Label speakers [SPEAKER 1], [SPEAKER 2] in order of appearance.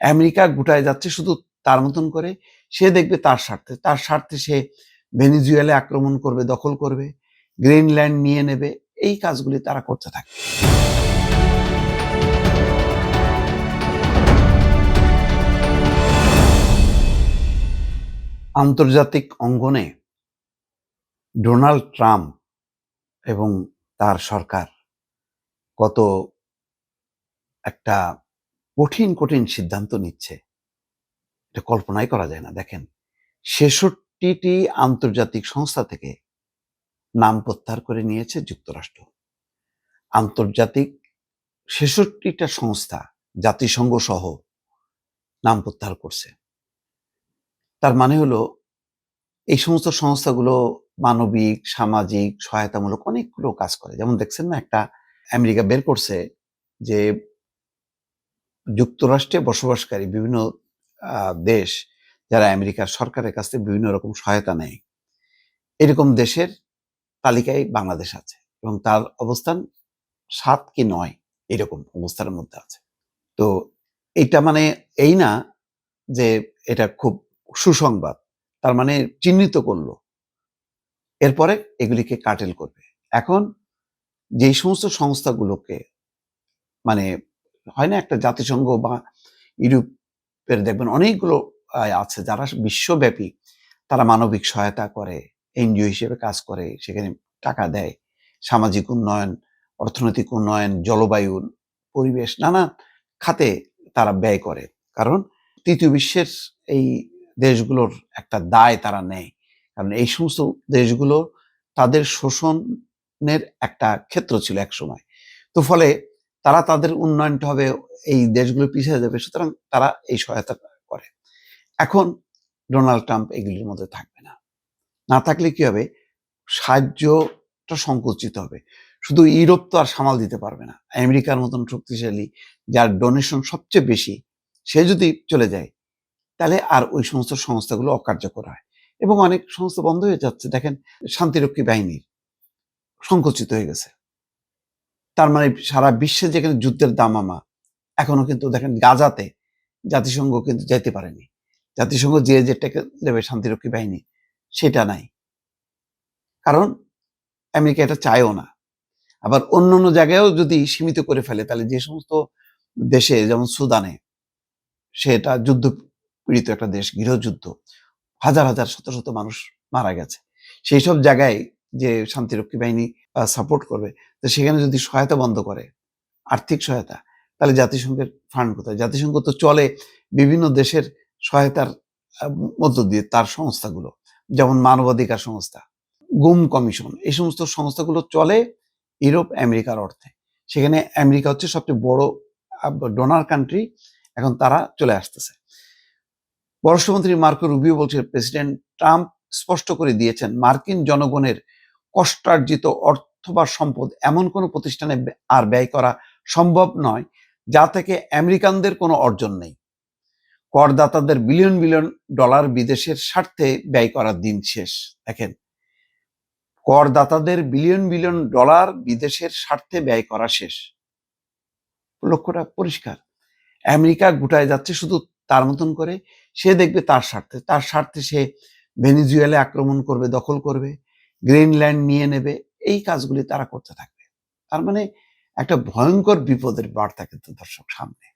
[SPEAKER 1] America গুটায় যাচ্ছে শুধু তার মতন করে। সে দেখবে তার স্বার্থে সে ভেনেজুয়েলা আক্রমণ করবে, দখল করবে, গ্রিনল্যান্ড নিয়ে নেবে। এই কাজগুলি তারা করতে থাকে। আন্তর্জাতিক অঙ্গনে ডোনাল্ড ট্রাম্প এবং তার সরকার কত একটা কঠিন সিদ্ধান্ত নিচ্ছে, এটা কল্পনাই করা যায় না। দেখেন, ৬৬টি আন্তর্জাতিক সংস্থা থেকে নাম প্রত্যাহার করে নিয়েছে যুক্তরাষ্ট্র। আন্তর্জাতিক ৬৬টা সংস্থা, জাতিসংঘ সহ, নাম প্রত্যাহার করছে। তার মানে হলো এই সমস্ত সংস্থাগুলো মানবিক, সামাজিক, সহায়তামূলক অনেকগুলো কাজ করে। যেমন দেখছেন না, একটা আমেরিকা বের করছে যে যুক্তরাষ্ট্রে বসবাসকারী বিভিন্ন দেশ যারা আমেরিকার সরকারের কাছ থেকে বিভিন্ন রকম সহায়তা নেয়, এরকম দেশের তালিকায় বাংলাদেশ আছে এবং তার অবস্থান ৭ কি ৯ এরকম অবস্থানের মধ্যে আছে। তো এটা মানে এই না যে এটা খুব সুসংবাদ, তার মানে চিহ্নিত করলো, এরপরে এগুলিকে কাটেল করবে। এখন যেই সমস্ত সংস্থাগুলোকে মানে হয় না, একটা জাতিসংঘ বা ইউরোপের দেখবেন অনেকগুলো আছে যারা বিশ্বব্যাপী তারা মানবিক সহায়তা করে, এনজিও হিসেবে কাজ করে, সেখানে টাকা দেয়, সামাজিক উন্নয়ন, অর্থনৈতিক উন্নয়ন, জলবায়ু, পরিবেশ, নানা খাতে তারা ব্যয় করে। কারণ তৃতীয় বিশ্বের এই দেশগুলোর একটা দায় তারা নেয়। কারণ এই সমস্ত দেশগুলো তাদের শোষণের একটা ক্ষেত্র ছিল একসময়। তো ফলে তারা তাদের উন্নয়নটা হবে, এই দেশগুলো পিছিয়ে যাবে, সুতরাং তারা এই সহায়তা করে। এখন ডোনাল্ড ট্রাম্প এগুলির মধ্যে থাকবে না। না থাকলে কি হবে, সাহায্যটা সংকুচিত হবে। শুধু ইউরোপ তো আর সামাল দিতে পারবে না। আমেরিকার মতন শক্তিশালী, যার ডোনেশন সবচেয়ে বেশি, সে যদি চলে যায় তাহলে আর ওই সমস্ত সংস্থাগুলো অকার্যকর হয় এবং অনেক সংস্থা বন্ধ হয়ে যাচ্ছে। দেখেন, শান্তিরক্ষী বাহিনীর সংকুচিত হয়ে গেছে। তার মানে সারা বিশ্বে যেখানে যুদ্ধের দামামা, এখনো কিন্তু দেখেন গাজাতে জাতিসংঘ কিন্তু যেতে পারেনি। জাতিসংঘ যেটাকে দেবে শান্তিরক্ষী বাহিনী, সেটা নাই। কারণ আমেরিকা এটা চায়ও না। আবার অন্যান্য জায়গায়ও যদি সীমিত করে ফেলে, তাহলে যে সমস্ত দেশে, যেমন সুদানে, সেটা যুদ্ধ পীড়িত একটা দেশ, গৃহযুদ্ধ, হাজার শত মানুষ মারা গেছে। সেই সব জায়গায় যে শান্তিরক্ষী বাহিনী সাপোর্ট করবে, তো সেখানে যদি সহায়তা বন্ধ করে, আর্থিক সহায়তা, তাহলে জাতিসংঘের ফান্ড কোথায়? জাতিসংঘ তো চলে বিভিন্ন দেশের সহায়তার মধ্য দিয়ে, তার সংস্থাগুলো, যেমন মানবাধিকার সংস্থা, গুম কমিশন, এই সমস্ত সংস্থাগুলো চলে ইউরোপ আমেরিকার অর্থে। সেখানে আমেরিকা হচ্ছে সবচেয়ে বড় ডোনার কান্ট্রি। এখন তারা চলে আসতেছে। পররাষ্ট্রমন্ত্রী মার্কো রুবিও বলছে, প্রেসিডেন্ট ট্রাম্প স্পষ্ট করে দিয়েছেন মার্কিন জনগণের কষ্টার্জিত অর্থ বা সম্পদ এমন কোনো প্রতিষ্ঠানে আর ব্যয় করা সম্ভব নয় যা থেকে আমেরিকানদের কোনো অর্জন নেই। করদাতাদের বিলিয়ন ডলার বিদেশের স্বার্থে ব্যয় করার দিন শেষ। দেখেন, করদাতাদের বিলিয়ন ডলার বিদেশের স্বার্থে ব্যয় করা শেষ। লক্ষ্যটা পরিষ্কার। আমেরিকা গুটায় যাচ্ছে শুধু তার মতন করে। সে দেখবে তার স্বার্থে সে ভেনেজুয়েলা আক্রমণ করবে, দখল করবে, গ্রিনল্যান্ড নিয়ে নেবে। এই কাজগুলি তারা করতে থাকবে। তার মানে একটা ভয়ঙ্কর বিপদের বার্তা কিন্তু দর্শক সামনে।